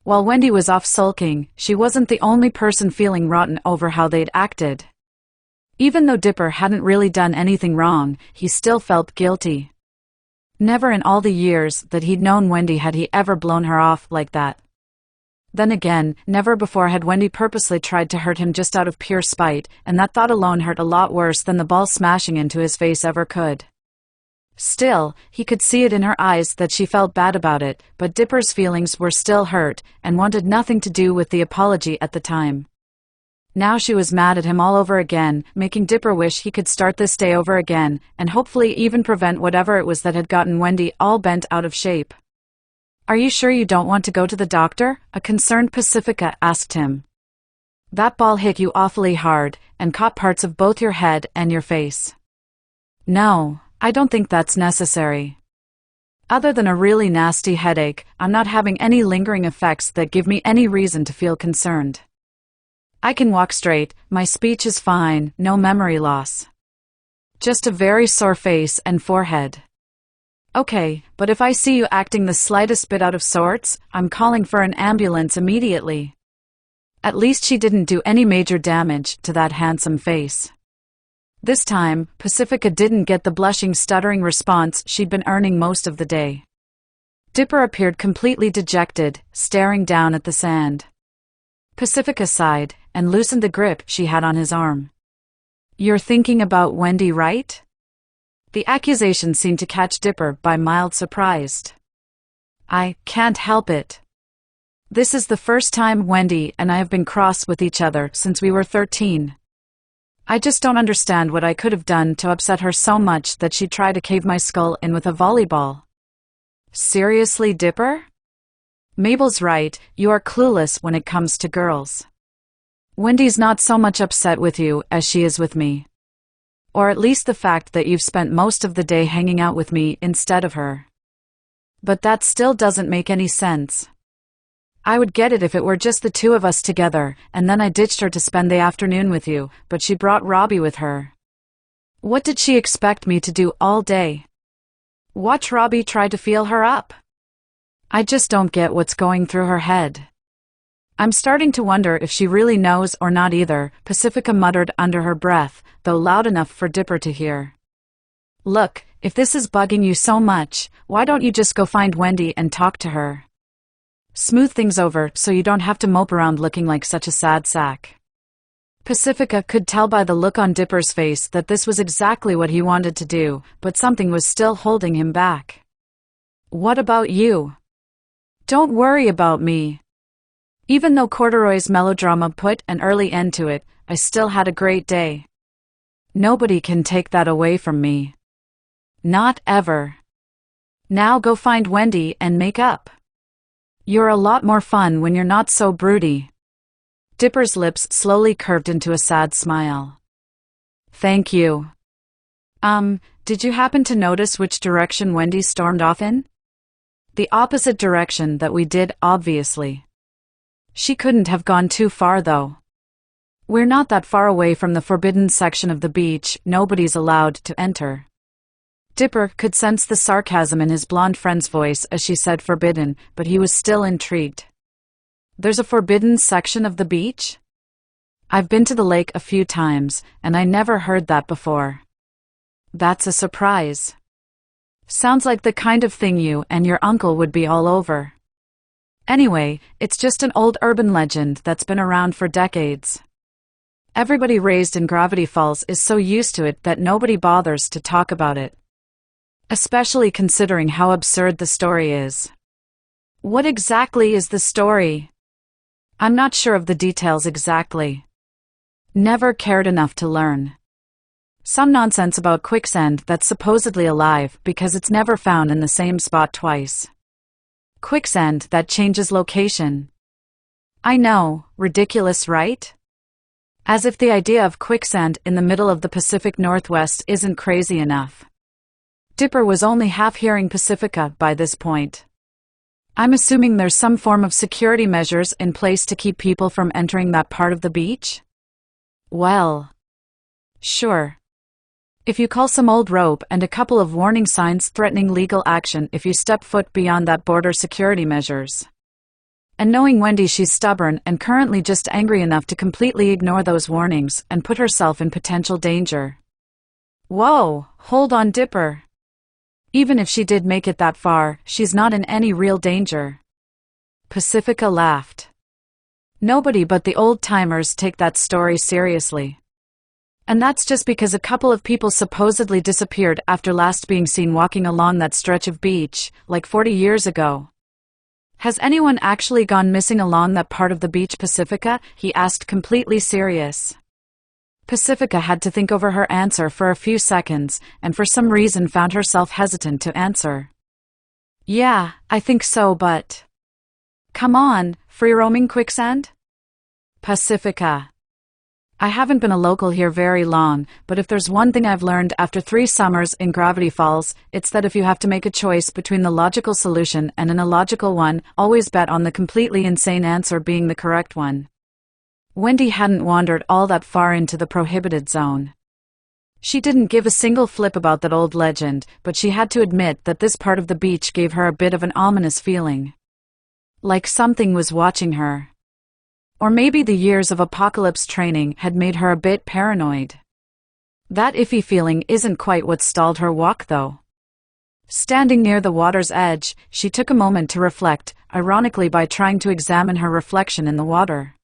While Wendy was off sulking, she wasn't the only person feeling rotten over how they'd acted. Even though Dipper hadn't really done anything wrong, he still felt guilty. Never in all the years that he'd known Wendy had he ever blown her off like that. Then again, never before had Wendy purposely tried to hurt him just out of pure spite, and that thought alone hurt a lot worse than the ball smashing into his face ever could. Still, he could see it in her eyes that she felt bad about it, but Dipper's feelings were still hurt, and wanted nothing to do with the apology at the time. Now she was mad at him all over again, making Dipper wish he could start this day over again, and hopefully even prevent whatever it was that had gotten Wendy all bent out of shape. "Are you sure you don't want to go to the doctor?" a concerned Pacifica asked him. "That ball hit you awfully hard, and caught parts of both your head and your face." "No, I don't think that's necessary. Other than a really nasty headache, I'm not having any lingering effects that give me any reason to feel concerned. I can walk straight, my speech is fine, no memory loss. Just a very sore face and forehead." "Okay, but if I see you acting the slightest bit out of sorts, I'm calling for an ambulance immediately." At least she didn't do any major damage to that handsome face. This time, Pacifica didn't get the blushing, stuttering response she'd been earning most of the day. Dipper appeared completely dejected, staring down at the sand. Pacifica sighed, and loosened the grip she had on his arm. "You're thinking about Wendy, right?" The accusation seemed to catch Dipper by mild surprise. "I can't help it. This is the first time Wendy and I have been cross with each other since we were 13. I just don't understand what I could have done to upset her so much that she'd try to cave my skull in with a volleyball." "Seriously, Dipper? Mabel's right, you are clueless when it comes to girls. Wendy's not so much upset with you as she is with me. Or at least the fact that you've spent most of the day hanging out with me instead of her. But that still doesn't make any sense. I would get it if it were just the two of us together, and then I ditched her to spend the afternoon with you, but she brought Robbie with her. What did she expect me to do all day? Watch Robbie try to feel her up? I just don't get what's going through her head. I'm starting to wonder if she really knows or not either," Pacifica muttered under her breath, though loud enough for Dipper to hear. "Look, if this is bugging you so much, why don't you just go find Wendy and talk to her? Smooth things over so you don't have to mope around looking like such a sad sack." Pacifica could tell by the look on Dipper's face that this was exactly what he wanted to do, but something was still holding him back. "What about you? Don't worry about me. Even though Corduroy's melodrama put an early end to it, I still had a great day. Nobody can take that away from me. Not ever. Now go find Wendy and make up. You're a lot more fun when you're not so broody." Dipper's lips slowly curved into a sad smile. "Thank you. Did you happen to notice which direction Wendy stormed off in?" "The opposite direction that we did, obviously. She couldn't have gone too far, though. We're not that far away from the forbidden section of the beach nobody's allowed to enter." Dipper could sense the sarcasm in his blonde friend's voice as she said forbidden, but he was still intrigued. "There's a forbidden section of the beach? I've been to the lake a few times, and I never heard that before." "That's a surprise. Sounds like the kind of thing you and your uncle would be all over. Anyway, it's just an old urban legend that's been around for decades. Everybody raised in Gravity Falls is so used to it that nobody bothers to talk about it. Especially considering how absurd the story is." "What exactly is the story?" "I'm not sure of the details exactly. Never cared enough to learn. Some nonsense about quicksand that's supposedly alive because it's never found in the same spot twice. Quicksand that changes location. I know, ridiculous, right? As if the idea of quicksand in the middle of the Pacific Northwest isn't crazy enough." Dipper was only half hearing Pacifica by this point. "I'm assuming there's some form of security measures in place to keep people from entering that part of the beach?" "Well, sure. If you call some old rope and a couple of warning signs threatening legal action if you step foot beyond that border security measures. And knowing Wendy, she's stubborn and currently just angry enough to completely ignore those warnings and put herself in potential danger. Whoa, hold on, Dipper. Even if she did make it that far, she's not in any real danger. Pacifica laughed. Nobody but the old-timers take that story seriously. And that's just because a couple of people supposedly disappeared after last being seen walking along that stretch of beach, like 40 years ago. Has anyone actually gone missing along that part of the beach, Pacifica? He asked, completely serious. Pacifica had to think over her answer for a few seconds, and for some reason found herself hesitant to answer. Yeah, I think so, but... Come on, free-roaming quicksand? Pacifica. I haven't been a local here very long, but if there's one thing I've learned after 3 summers in Gravity Falls, it's that if you have to make a choice between the logical solution and an illogical one, always bet on the completely insane answer being the correct one. Wendy hadn't wandered all that far into the prohibited zone. She didn't give a single flip about that old legend, but she had to admit that this part of the beach gave her a bit of an ominous feeling. Like something was watching her. Or maybe the years of apocalypse training had made her a bit paranoid. That iffy feeling isn't quite what stalled her walk, though. Standing near the water's edge, she took a moment to reflect, ironically by trying to examine her reflection in the water.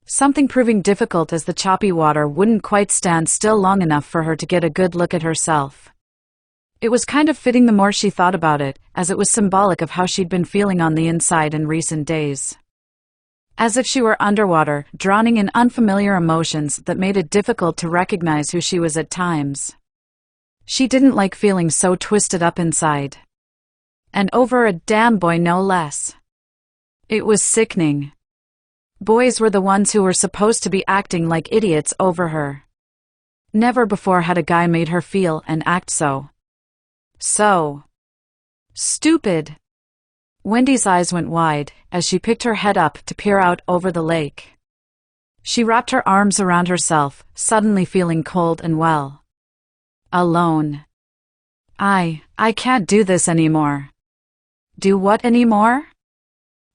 Something proving difficult, as the choppy water wouldn't quite stand still long enough for her to get a good look at herself. It was kind of fitting the more she thought about it, as it was symbolic of how she'd been feeling on the inside in recent days. As if she were underwater, drowning in unfamiliar emotions that made it difficult to recognize who she was at times. She didn't like feeling so twisted up inside. And over a damn boy, no less. It was sickening. Boys were the ones who were supposed to be acting like idiots over her. Never before had a guy made her feel and act so stupid. Wendy's eyes went wide as she picked her head up to peer out over the lake. She wrapped her arms around herself, suddenly feeling cold and well. Alone. I can't do this anymore. Do what anymore?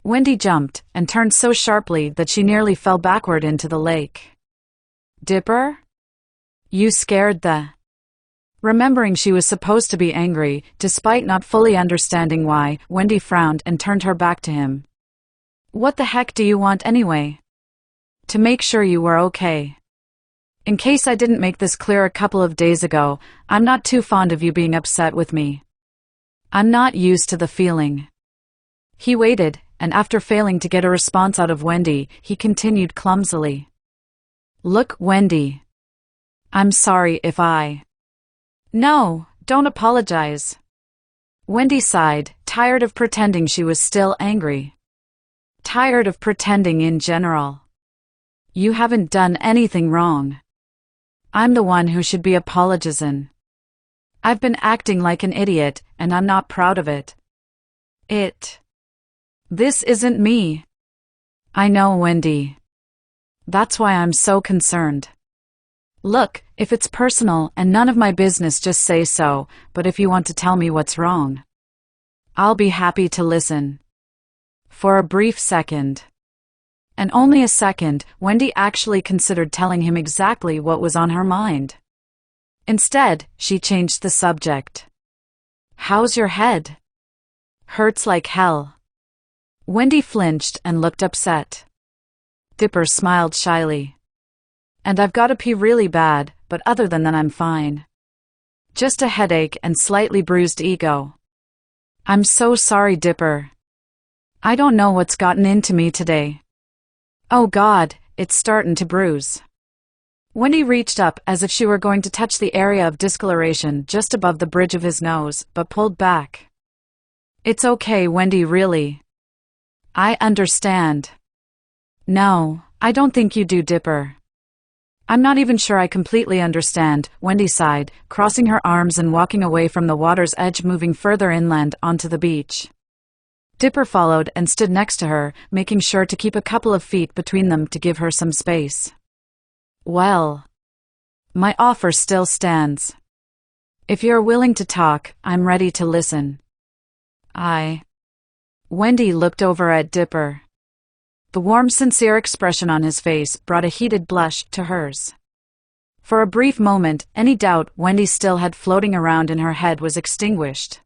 Wendy jumped and turned so sharply that she nearly fell backward into the lake. Dipper? You scared the... Remembering she was supposed to be angry, despite not fully understanding why, Wendy frowned and turned her back to him. What the heck do you want anyway? To make sure you were okay. In case I didn't make this clear a couple of days ago, I'm not too fond of you being upset with me. I'm not used to the feeling. He waited, and after failing to get a response out of Wendy, he continued clumsily. Look, Wendy. I'm sorry if I... No, don't apologize. Wendy sighed, tired of pretending she was still angry. Tired of pretending in general. You haven't done anything wrong. I'm the one who should be apologizing. I've been acting like an idiot, and I'm not proud of it. This isn't me. I know, Wendy. That's why I'm so concerned. Look, if it's personal and none of my business, just say so, but if you want to tell me what's wrong, I'll be happy to listen. For a brief second, and only a second, Wendy actually considered telling him exactly what was on her mind. Instead, she changed the subject. How's your head? Hurts like hell. Wendy flinched and looked upset. Dipper smiled shyly. And I've got to pee really bad, but other than that I'm fine. Just a headache and slightly bruised ego. I'm so sorry, Dipper. I don't know what's gotten into me today. Oh God, it's startin' to bruise. Wendy reached up as if she were going to touch the area of discoloration just above the bridge of his nose, but pulled back. It's okay, Wendy, really. I understand. No, I don't think you do, Dipper. I'm not even sure I completely understand, Wendy sighed, crossing her arms and walking away from the water's edge, moving further inland onto the beach. Dipper followed and stood next to her, making sure to keep a couple of feet between them to give her some space. Well, my offer still stands. If you're willing to talk, I'm ready to listen. Wendy looked over at Dipper. The warm, sincere expression on his face brought a heated blush to hers. For a brief moment, any doubt Wendy still had floating around in her head was extinguished.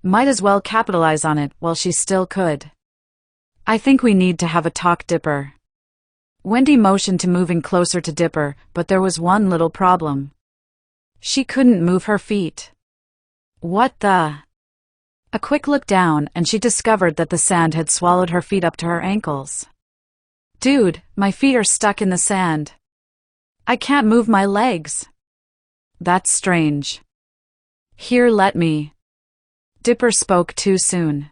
Might as well capitalize on it while she still could. I think we need to have a talk, Dipper. Wendy motioned to moving closer to Dipper, but there was one little problem. She couldn't move her feet. What the? A quick look down and she discovered that the sand had swallowed her feet up to her ankles. Dude, my feet are stuck in the sand. I can't move my legs. That's strange. Here, let me. Dipper spoke too soon.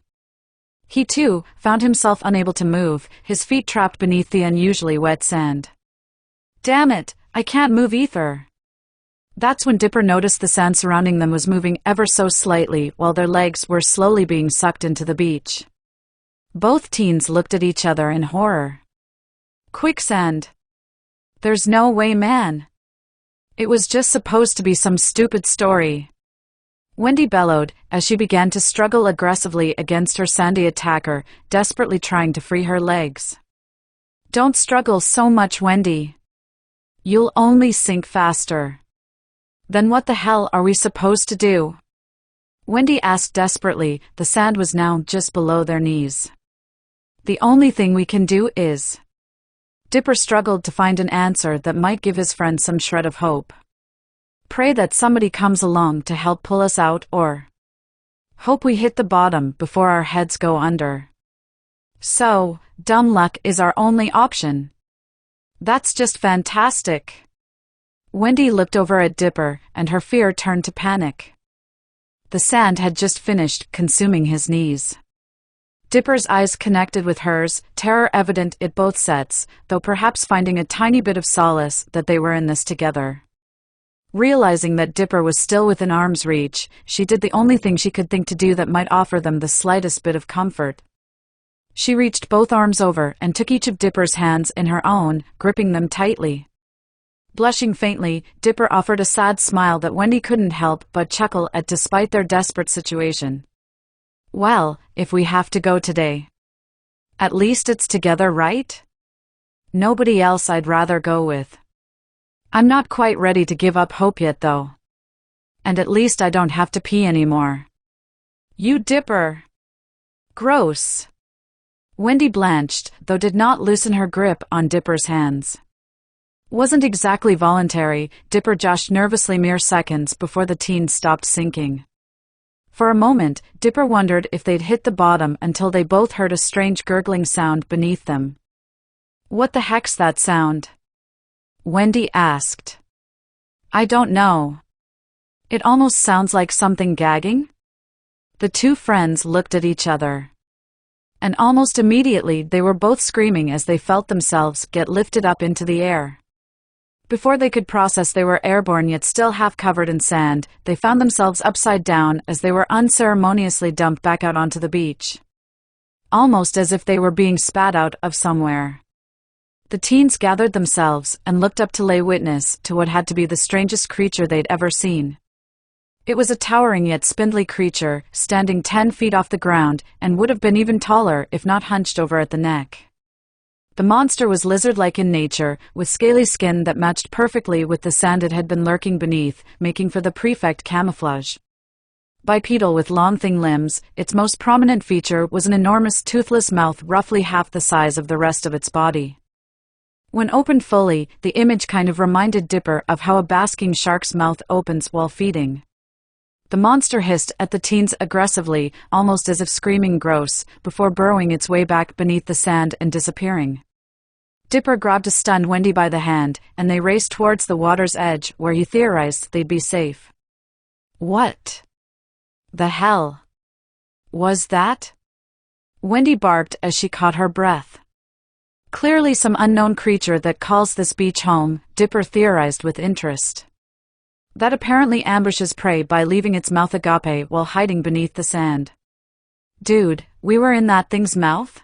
He, too, found himself unable to move, his feet trapped beneath the unusually wet sand. Damn it, I can't move either. That's when Dipper noticed the sand surrounding them was moving ever so slightly while their legs were slowly being sucked into the beach. Both teens looked at each other in horror. Quicksand. There's no way, man. It was just supposed to be some stupid story. Wendy bellowed as she began to struggle aggressively against her sandy attacker, desperately trying to free her legs. Don't struggle so much, Wendy. You'll only sink faster. Then what the hell are we supposed to do? Wendy asked desperately. The sand was now just below their knees. The only thing we can do is... Dipper struggled to find an answer that might give his friend some shred of hope. Pray that somebody comes along to help pull us out, or hope we hit the bottom before our heads go under. So, dumb luck is our only option. That's just fantastic. Wendy looked over at Dipper, and her fear turned to panic. The sand had just finished consuming his knees. Dipper's eyes connected with hers, terror evident at both sets, though perhaps finding a tiny bit of solace that they were in this together. Realizing that Dipper was still within arm's reach, she did the only thing she could think to do that might offer them the slightest bit of comfort. She reached both arms over and took each of Dipper's hands in her own, gripping them tightly. Blushing faintly, Dipper offered a sad smile that Wendy couldn't help but chuckle at despite their desperate situation. Well, if we have to go today. At least it's together, right? Nobody else I'd rather go with. I'm not quite ready to give up hope yet, though. And at least I don't have to pee anymore. You, Dipper. Gross. Wendy blanched, though did not loosen her grip on Dipper's hands. Wasn't exactly voluntary, Dipper joshed nervously mere seconds before the teen stopped sinking. For a moment, Dipper wondered if they'd hit the bottom until they both heard a strange gurgling sound beneath them. What the heck's that sound? Wendy asked. I don't know. It almost sounds like something gagging. The two friends looked at each other. And almost immediately they were both screaming as they felt themselves get lifted up into the air. Before they could process they were airborne yet still half covered in sand, they found themselves upside down as they were unceremoniously dumped back out onto the beach. Almost as if they were being spat out of somewhere. The teens gathered themselves and looked up to lay witness to what had to be the strangest creature they'd ever seen. It was a towering yet spindly creature, standing 10 feet off the ground, and would have been even taller if not hunched over at the neck. The monster was lizard-like in nature, with scaly skin that matched perfectly with the sand it had been lurking beneath, making for the perfect camouflage. Bipedal with long thin limbs, its most prominent feature was an enormous toothless mouth roughly half the size of the rest of its body. When opened fully, the image kind of reminded Dipper of how a basking shark's mouth opens while feeding. The monster hissed at the teens aggressively, almost as if screaming gross, before burrowing its way back beneath the sand and disappearing. Dipper grabbed a stunned Wendy by the hand, and they raced towards the water's edge where he theorized they'd be safe. What the hell was that? Wendy barked as she caught her breath. Clearly some unknown creature that calls this beach home, Dipper theorized with interest. That apparently ambushes prey by leaving its mouth agape while hiding beneath the sand. Dude, we were in that thing's mouth?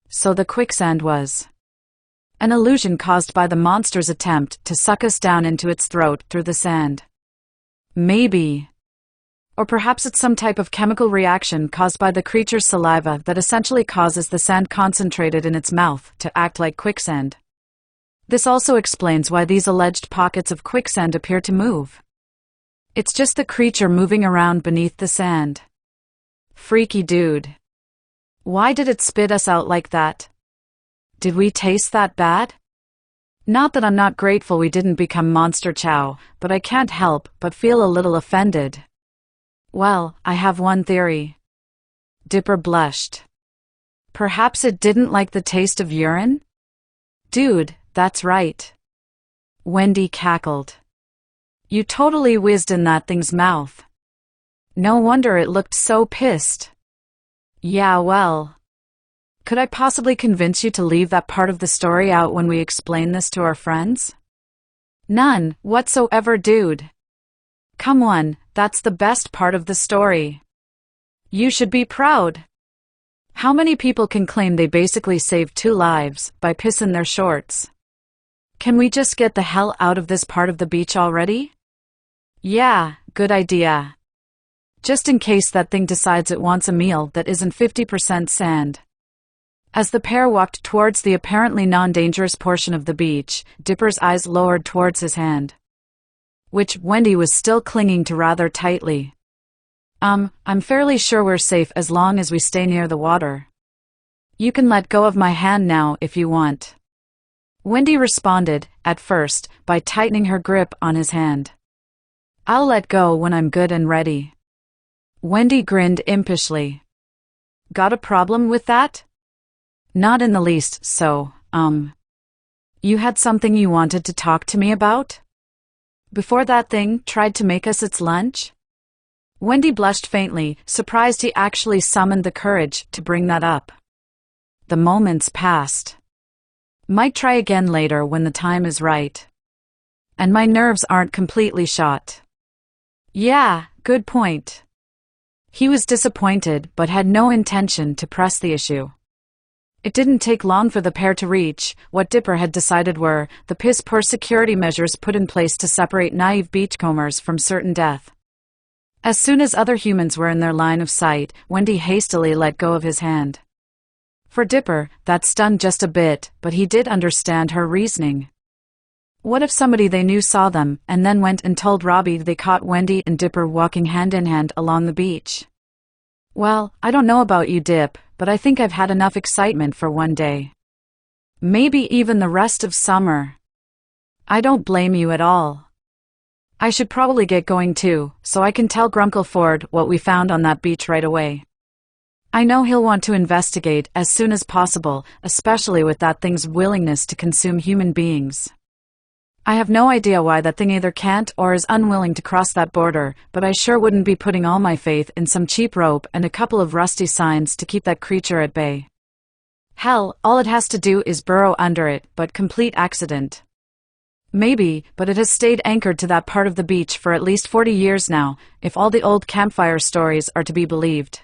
So the quicksand was an illusion caused by the monster's attempt to suck us down into its throat through the sand. Maybe. Or perhaps it's some type of chemical reaction caused by the creature's saliva that essentially causes the sand concentrated in its mouth to act like quicksand. This also explains why these alleged pockets of quicksand appear to move. It's just the creature moving around beneath the sand. Freaky dude. Why did it spit us out like that? Did we taste that bad? Not that I'm not grateful we didn't become monster chow, but I can't help but feel a little offended. Well, I have one theory. Dipper blushed. Perhaps it didn't like the taste of urine? Dude, that's right. Wendy cackled. You totally whizzed in that thing's mouth. No wonder it looked so pissed. Yeah, well. Could I possibly convince you to leave that part of the story out when we explain this to our friends? None whatsoever, dude. Come on, that's the best part of the story. You should be proud. How many people can claim they basically saved 2 lives by pissing their shorts? Can we just get the hell out of this part of the beach already? Yeah, good idea. Just in case that thing decides it wants a meal that isn't 50% sand. As the pair walked towards the apparently non-dangerous portion of the beach, Dipper's eyes lowered towards his hand, which Wendy was still clinging to rather tightly. I'm fairly sure we're safe as long as we stay near the water. You can let go of my hand now if you want. Wendy responded, at first, by tightening her grip on his hand. I'll let go when I'm good and ready. Wendy grinned impishly. Got a problem with that? Not in the least, so, You had something you wanted to talk to me about? Before that thing tried to make us its lunch? Wendy blushed faintly, surprised he actually summoned the courage to bring that up. The moments passed. Might try again later when the time is right. And my nerves aren't completely shot. Yeah, good point. He was disappointed but had no intention to press the issue. It didn't take long for the pair to reach what Dipper had decided were the piss-poor security measures put in place to separate naive beachcombers from certain death. As soon as other humans were in their line of sight, Wendy hastily let go of his hand. For Dipper, that stung just a bit, but he did understand her reasoning. What if somebody they knew saw them, and then went and told Robbie they caught Wendy and Dipper walking hand in hand along the beach? Well, I don't know about you, Dip, but I think I've had enough excitement for one day. Maybe even the rest of summer. I don't blame you at all. I should probably get going too, so I can tell Grunkle Ford what we found on that beach right away. I know he'll want to investigate as soon as possible, especially with that thing's willingness to consume human beings. I have no idea why that thing either can't or is unwilling to cross that border, but I sure wouldn't be putting all my faith in some cheap rope and a couple of rusty signs to keep that creature at bay. Hell, all it has to do is burrow under it, but complete accident. Maybe, but it has stayed anchored to that part of the beach for at least 40 years now, if all the old campfire stories are to be believed.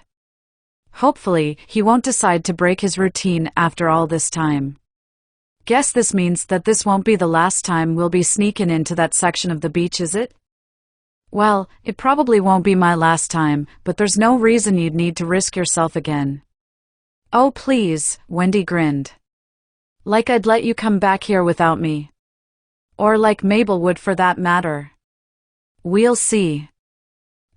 Hopefully, he won't decide to break his routine after all this time. Guess this means that this won't be the last time we'll be sneaking into that section of the beach, is it? Well, it probably won't be my last time, but there's no reason you'd need to risk yourself again. Oh please, Wendy grinned. Like I'd let you come back here without me. Or like Mabel would for that matter. We'll see.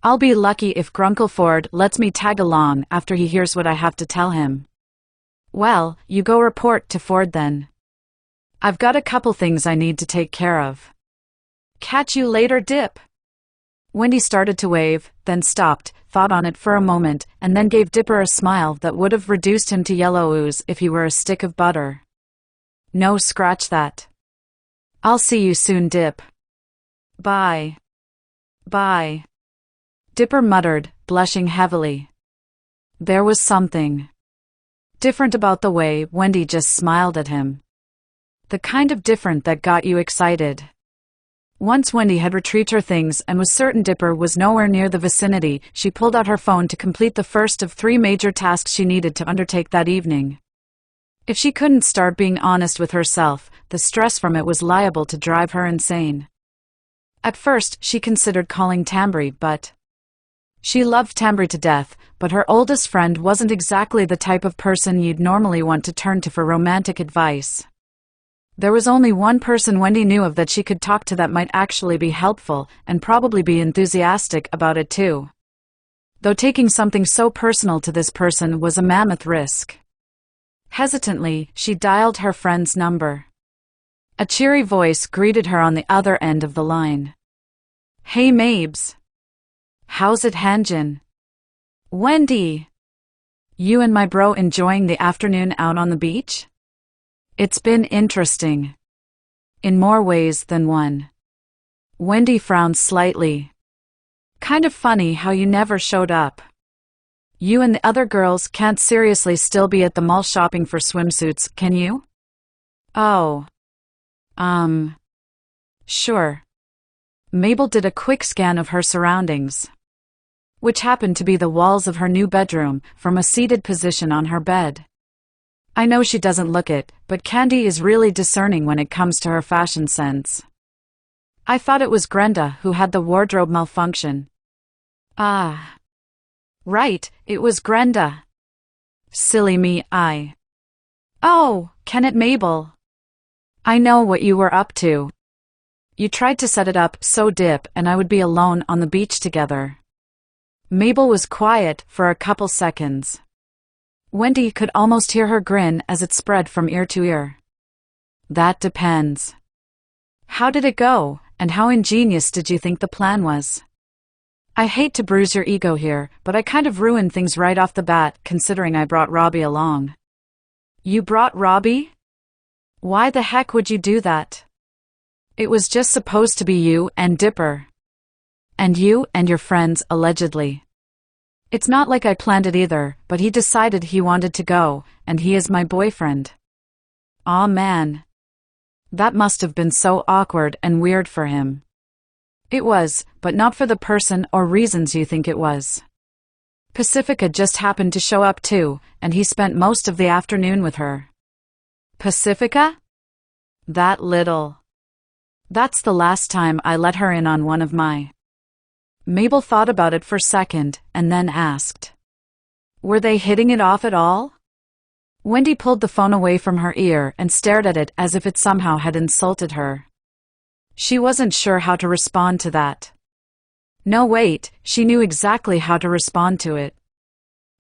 I'll be lucky if Grunkle Ford lets me tag along after he hears what I have to tell him. Well, you go report to Ford then. I've got a couple things I need to take care of. Catch you later, Dip. Wendy started to wave, then stopped, thought on it for a moment, and then gave Dipper a smile that would have reduced him to yellow ooze if he were a stick of butter. No, scratch that. I'll see you soon, Dip. Bye. Bye. Dipper muttered, blushing heavily. There was something different about the way Wendy just smiled at him. The kind of different that got you excited. Once Wendy had retrieved her things and was certain Dipper was nowhere near the vicinity, she pulled out her phone to complete the first of 3 major tasks she needed to undertake that evening. If she couldn't start being honest with herself, the stress from it was liable to drive her insane. At first, she considered calling Tambry, but She loved Tambry to death, but her oldest friend wasn't exactly the type of person you'd normally want to turn to for romantic advice. There was only one person Wendy knew of that she could talk to that might actually be helpful, and probably be enthusiastic about it too. Though taking something so personal to this person was a mammoth risk. Hesitantly, she dialed her friend's number. A cheery voice greeted her on the other end of the line. "Hey Mabes. How's it hangin'? Wendy. You and my bro enjoying the afternoon out on the beach? It's been interesting. In more ways than one." Wendy frowned slightly. "Kind of funny how you never showed up. You and the other girls can't seriously still be at the mall shopping for swimsuits, can you?" "Oh. Sure." Mabel did a quick scan of her surroundings, which happened to be the walls of her new bedroom, from a seated position on her bed. "I know she doesn't look it, but Candy is really discerning when it comes to her fashion sense. I thought it was Grenda who had the wardrobe malfunction." "Ah. Right, it was Grenda. Silly me, Oh, can it, Mabel? I know what you were up to. You tried to set it up so Dip and I would be alone on the beach together." Mabel was quiet for a couple seconds. Wendy could almost hear her grin as it spread from ear to ear. "That depends. How did it go, and how ingenious did you think the plan was? I hate to bruise your ego here, but I kind of ruined things right off the bat, considering I brought Robbie along." "You brought Robbie? Why the heck would you do that? It was just supposed to be you and Dipper. And you and your friends, allegedly. It's not like I planned it either, but he decided he wanted to go, and he is my boyfriend." Aw man. That must have been so awkward and weird for him. It was, but not for the person or reasons you think it was. Pacifica just happened to show up too, and he spent most of the afternoon with her. Pacifica? That little. That's the last time I let her in on one of my. Mabel thought about it for a second, and then asked. Were they hitting it off at all? Wendy pulled the phone away from her ear and stared at it as if it somehow had insulted her. She wasn't sure how to respond to that. No, wait, she knew exactly how to respond to it.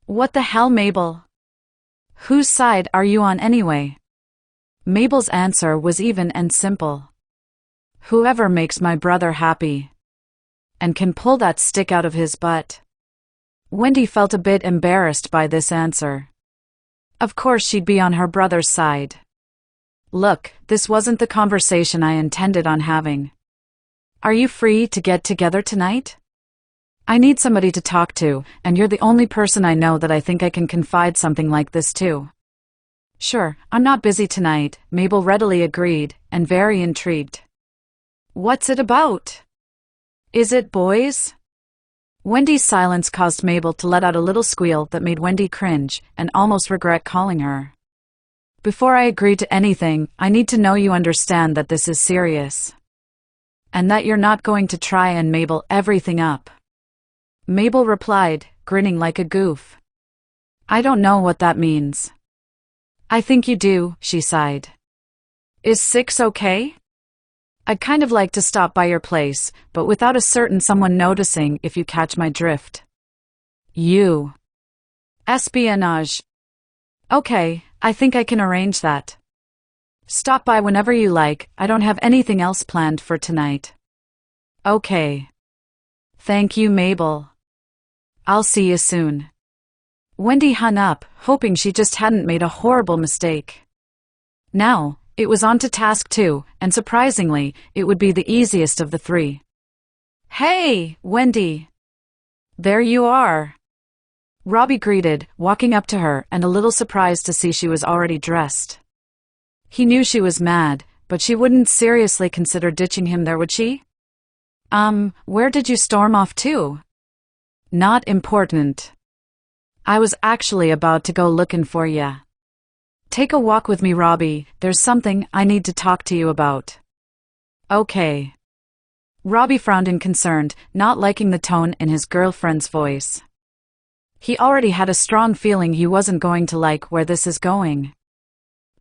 What the hell, Mabel? Whose side are you on anyway? Mabel's answer was even and simple. Whoever makes my brother happy. And can pull that stick out of his butt. Wendy felt a bit embarrassed by this answer. Of course she'd be on her brother's side. Look, this wasn't the conversation I intended on having. Are you free to get together tonight? I need somebody to talk to, and you're the only person I know that I think I can confide something like this to. Sure, I'm not busy tonight, Mabel readily agreed, and very intrigued. What's it about? Is it boys? Wendy's silence caused Mabel to let out a little squeal that made Wendy cringe and almost regret calling her. Before I agree to anything, I need to know you understand that this is serious. And that you're not going to try and Mabel everything up. Mabel replied, grinning like a goof. I don't know what that means. I think you do, she sighed. Is 6 okay? I'd kind of like to stop by your place, but without a certain someone noticing, if you catch my drift. You. Espionage. Okay, I think I can arrange that. Stop by whenever you like, I don't have anything else planned for tonight. Okay. Thank you, Mabel. I'll see you soon. Wendy hung up, hoping she just hadn't made a horrible mistake. Now, it was on to task 2, and surprisingly, it would be the easiest of the 3. Hey, Wendy! There you are! Robbie greeted, walking up to her and a little surprised to see she was already dressed. He knew she was mad, but she wouldn't seriously consider ditching him there, would she? Where did you storm off to? Not important. I was actually about to go looking for ya. Take a walk with me, Robbie, there's something I need to talk to you about. Okay. Robbie frowned in concern, not liking the tone in his girlfriend's voice. He already had a strong feeling he wasn't going to like where this is going.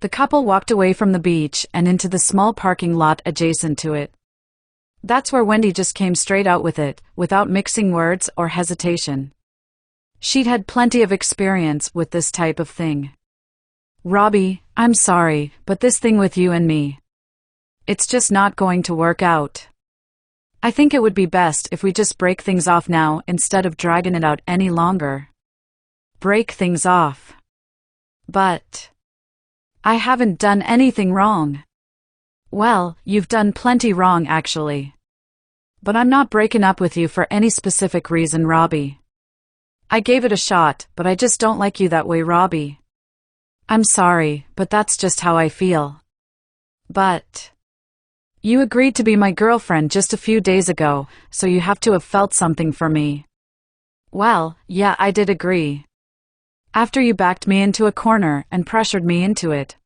The couple walked away from the beach and into the small parking lot adjacent to it. That's where Wendy just came straight out with it, without mixing words or hesitation. She'd had plenty of experience with this type of thing. Robbie, I'm sorry, but this thing with you and me, it's just not going to work out. I think it would be best if we just break things off now instead of dragging it out any longer. Break things off. But I haven't done anything wrong. Well, you've done plenty wrong actually. But I'm not breaking up with you for any specific reason, Robbie. I gave it a shot, but I just don't like you that way, Robbie. I'm sorry, but that's just how I feel. But you agreed to be my girlfriend just a few days ago, so you have to have felt something for me. Well, yeah, I did agree. After you backed me into a corner and pressured me into it.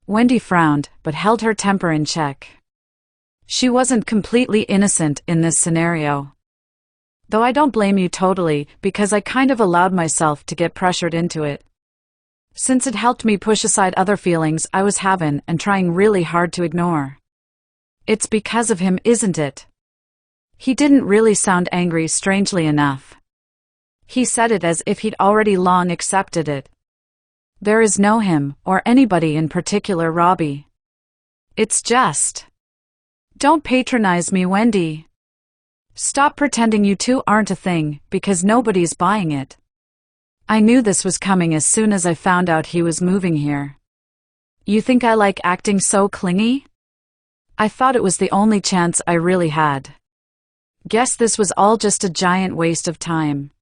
Wendy frowned, but held her temper in check. She wasn't completely innocent in this scenario. Though I don't blame you totally, because I kind of allowed myself to get pressured into it. Since it helped me push aside other feelings I was having and trying really hard to ignore. It's because of him, isn't it? He didn't really sound angry, strangely enough. He said it as if he'd already long accepted it. There is no him, or anybody in particular, Robbie. It's just. Don't patronize me, Wendy. Stop pretending you two aren't a thing, because nobody's buying it. I knew this was coming as soon as I found out he was moving here. You think I like acting so clingy? I thought it was the only chance I really had. Guess this was all just a giant waste of time.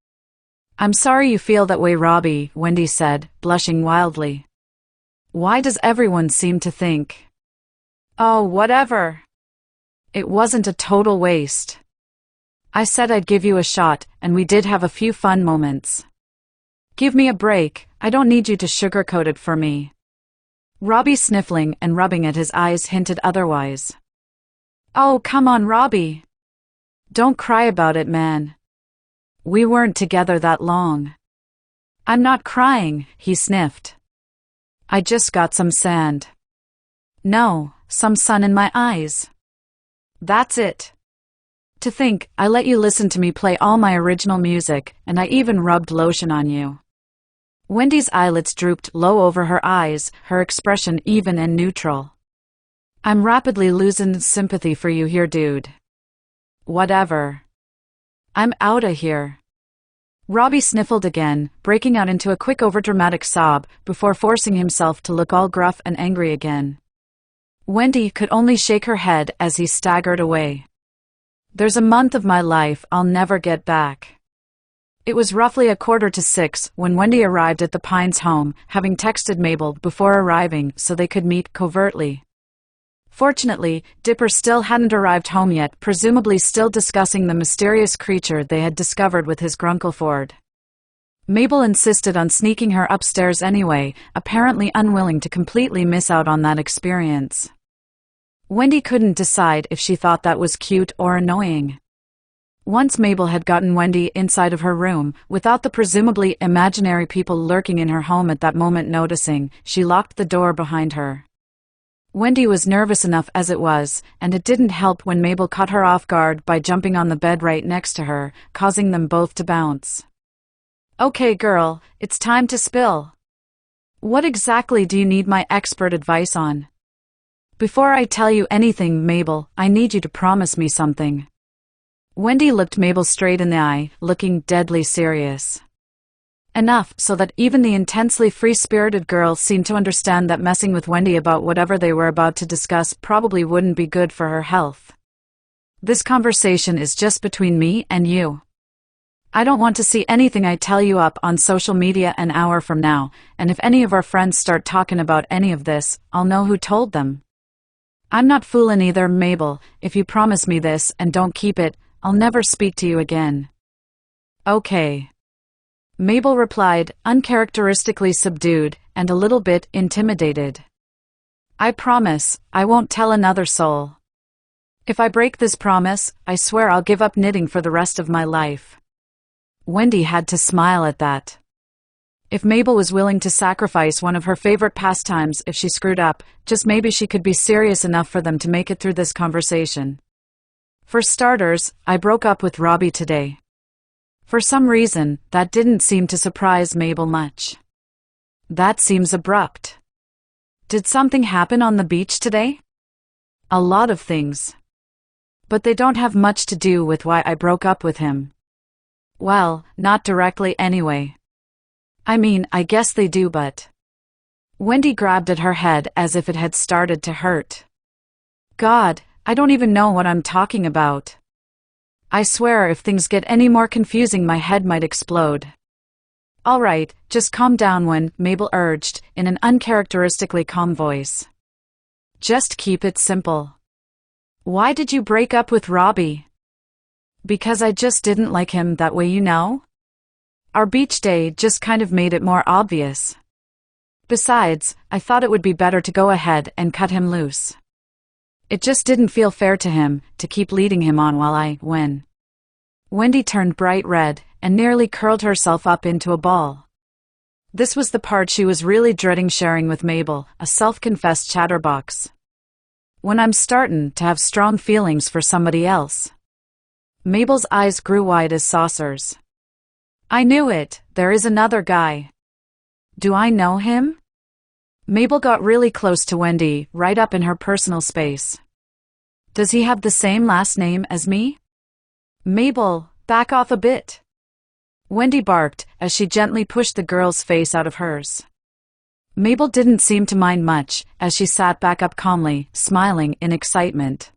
I'm sorry you feel that way, Robbie, Wendy said, blushing wildly. Why does everyone seem to think? Oh, whatever. It wasn't a total waste. I said I'd give you a shot, and we did have a few fun moments. Give me a break, I don't need you to sugarcoat it for me. Robbie, sniffling and rubbing at his eyes, hinted otherwise. Oh, come on, Robbie. Don't cry about it, man. We weren't together that long. I'm not crying, he sniffed. I just got some sand. No, some sun in my eyes. That's it. To think, I let you listen to me play all my original music, and I even rubbed lotion on you. Wendy's eyelids drooped low over her eyes, her expression even and neutral. I'm rapidly losing sympathy for you here, dude. Whatever. I'm outta here. Robbie sniffled again, breaking out into a quick overdramatic sob, before forcing himself to look all gruff and angry again. Wendy could only shake her head as he staggered away. There's a month of my life I'll never get back. It was roughly 5:45 when Wendy arrived at the Pines home, having texted Mabel before arriving so they could meet covertly. Fortunately, Dipper still hadn't arrived home yet, presumably still discussing the mysterious creature they had discovered with his Grunkleford. Mabel insisted on sneaking her upstairs anyway, apparently unwilling to completely miss out on that experience. Wendy couldn't decide if she thought that was cute or annoying. Once Mabel had gotten Wendy inside of her room, without the presumably imaginary people lurking in her home at that moment noticing, she locked the door behind her. Wendy was nervous enough as it was, and it didn't help when Mabel caught her off guard by jumping on the bed right next to her, causing them both to bounce. Okay, girl, it's time to spill. What exactly do you need my expert advice on? Before I tell you anything, Mabel, I need you to promise me something. Wendy looked Mabel straight in the eye, looking deadly serious. Enough so that even the intensely free-spirited girl seemed to understand that messing with Wendy about whatever they were about to discuss probably wouldn't be good for her health. This conversation is just between me and you. I don't want to see anything I tell you up on social media an hour from now, and if any of our friends start talking about any of this, I'll know who told them. I'm not fooling either, Mabel. If you promise me this and don't keep it, I'll never speak to you again. Okay. Mabel replied, uncharacteristically subdued and a little bit intimidated. I promise, I won't tell another soul. If I break this promise, I swear I'll give up knitting for the rest of my life. Wendy had to smile at that. If Mabel was willing to sacrifice one of her favorite pastimes if she screwed up, just maybe she could be serious enough for them to make it through this conversation. For starters, I broke up with Robbie today. For some reason, that didn't seem to surprise Mabel much. That seems abrupt. Did something happen on the beach today? A lot of things. But they don't have much to do with why I broke up with him. Well, not directly anyway. I mean, I guess they do, but... Wendy grabbed at her head as if it had started to hurt. God, I don't even know what I'm talking about. I swear if things get any more confusing my head might explode. All right, just calm down, Mabel urged, in an uncharacteristically calm voice. Just keep it simple. Why did you break up with Robbie? Because I just didn't like him that way, you know? Our beach day just kind of made it more obvious. Besides, I thought it would be better to go ahead and cut him loose. It just didn't feel fair to him to keep leading him on while I win. Wendy turned bright red and nearly curled herself up into a ball. This was the part she was really dreading sharing with Mabel, a self-confessed chatterbox. When I'm startin' to have strong feelings for somebody else. Mabel's eyes grew wide as saucers. I knew it, there is another guy. Do I know him? Mabel got really close to Wendy, right up in her personal space. Does he have the same last name as me? Mabel, back off a bit. Wendy barked as she gently pushed the girl's face out of hers. Mabel didn't seem to mind much as she sat back up calmly, smiling in excitement.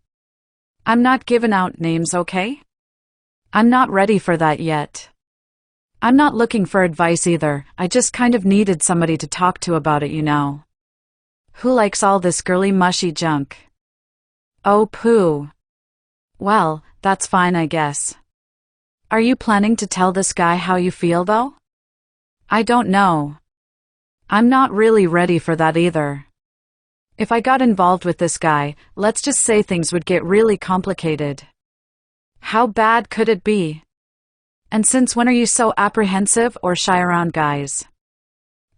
I'm not giving out names, okay? I'm not ready for that yet. I'm not looking for advice either, I just kind of needed somebody to talk to about it, you know. Who likes all this girly mushy junk? Oh pooh. Well, that's fine I guess. Are you planning to tell this guy how you feel though? I don't know. I'm not really ready for that either. If I got involved with this guy, let's just say things would get really complicated. How bad could it be? And since when are you so apprehensive or shy around guys?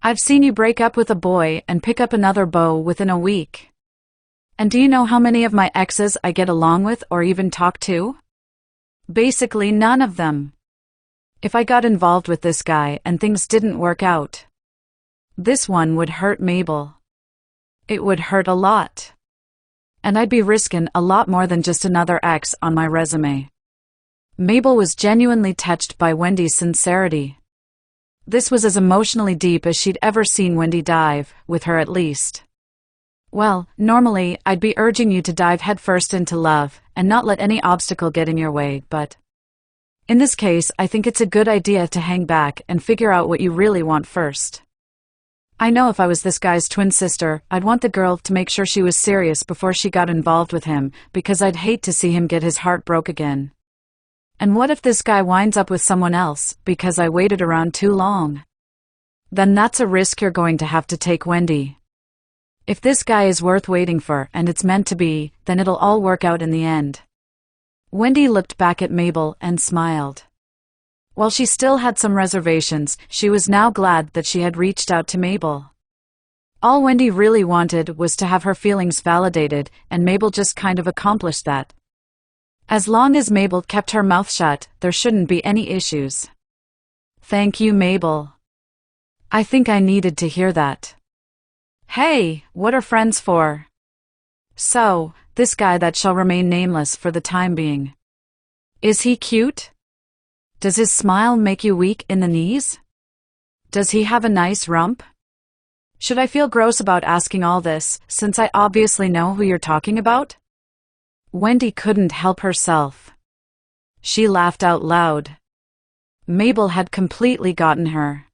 I've seen you break up with a boy and pick up another beau within a week. And do you know how many of my exes I get along with or even talk to? Basically none of them. If I got involved with this guy and things didn't work out, this one would hurt Mabel. It would hurt a lot. And I'd be risking a lot more than just another ex on my resume. Mabel was genuinely touched by Wendy's sincerity. This was as emotionally deep as she'd ever seen Wendy dive, with her at least. Well, normally, I'd be urging you to dive headfirst into love, and not let any obstacle get in your way, but... in this case, I think it's a good idea to hang back and figure out what you really want first. I know if I was this guy's twin sister, I'd want the girl to make sure she was serious before she got involved with him, because I'd hate to see him get his heart broke again. And what if this guy winds up with someone else, because I waited around too long? Then that's a risk you're going to have to take, Wendy. If this guy is worth waiting for and it's meant to be, then it'll all work out in the end. Wendy looked back at Mabel and smiled. While she still had some reservations, she was now glad that she had reached out to Mabel. All Wendy really wanted was to have her feelings validated, and Mabel just kind of accomplished that. As long as Mabel kept her mouth shut, there shouldn't be any issues. Thank you, Mabel. I think I needed to hear that. Hey, what are friends for? So, this guy that shall remain nameless for the time being. Is he cute? Does his smile make you weak in the knees? Does he have a nice rump? Should I feel gross about asking all this, since I obviously know who you're talking about? Wendy couldn't help herself. She laughed out loud. Mabel had completely gotten her.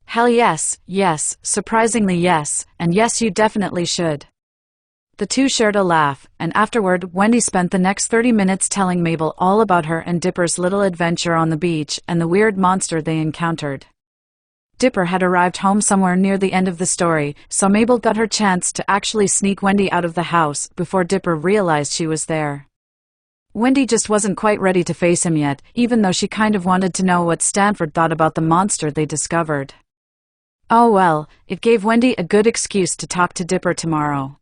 Hell yes, surprisingly yes, and yes you definitely should. The two shared a laugh, and afterward Wendy spent the next 30 minutes telling Mabel all about her and Dipper's little adventure on the beach and the weird monster they encountered. Dipper had arrived home somewhere near the end of the story, so Mabel got her chance to actually sneak Wendy out of the house before Dipper realized she was there. Wendy just wasn't quite ready to face him yet, even though she kind of wanted to know what Stanford thought about the monster they discovered. Oh well, it gave Wendy a good excuse to talk to Dipper tomorrow.